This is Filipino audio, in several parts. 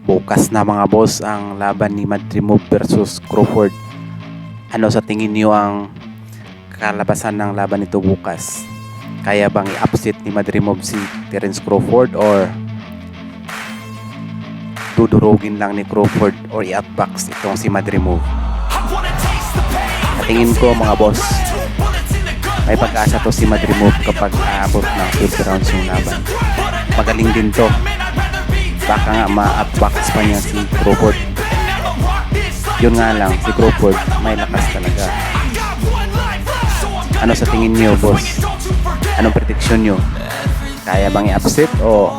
Bukas na mga boss ang laban ni Madrimov versus Crawford. Ano sa tingin niyo ang kalabasan ng laban nito bukas? Kaya bang i-upset ni Madrimov si Terence Crawford or dudurugin lang ni Crawford or i-outbox itong si Madrimov? Sa tingin ko mga boss, may pag-asa to si Madrimov kapag aabot ng 12 rounds yung laban. Magaling din to. Baka nga ma-outbox pa niya si Crawford. Yun nga lang, si Crawford may lakas talaga. Ano sa tingin niyo boss? Anong prediction niyo? Kaya bang i-upset o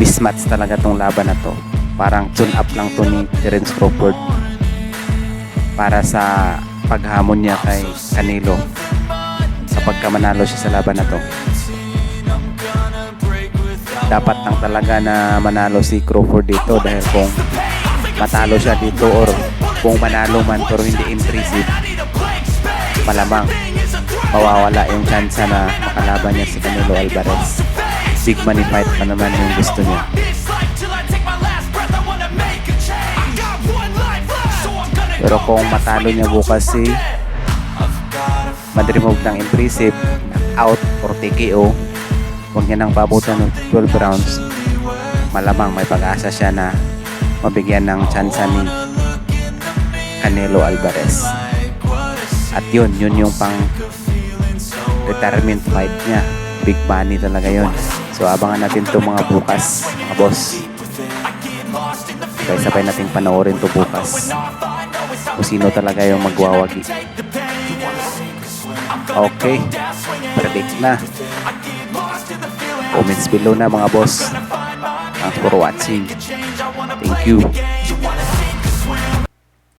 mismatch talaga tong laban na to? Parang tune up lang to ni Terence Crawford para sa paghamon niya kay Canelo sa pagkamanalo siya sa laban na to. Dapat lang talaga na manalo si Crawford dito dahil kung matalo siya dito or kung manalo man pero hindi impressive, malamang mawawala yung chance na makalaban niya si Canelo Alvarez. Big money fight pa naman yung gusto niya. Pero kung matalo niya bukas si Madrimov ng impressive, knockout or TKO, huwag niya nang pabutan ng 12 rounds, malamang may pag-asa siya na mabigyan ng chance ni Canelo Alvarez. At yun yung pang retirement fight niya. Big money talaga yun. So abangan natin to mga bukas, mga boss. Sabay natin panoorin to bukas kung sino talaga yung magwawagi. Okay, predict na. Comments below na mga boss. Thanks for watching. Thank you.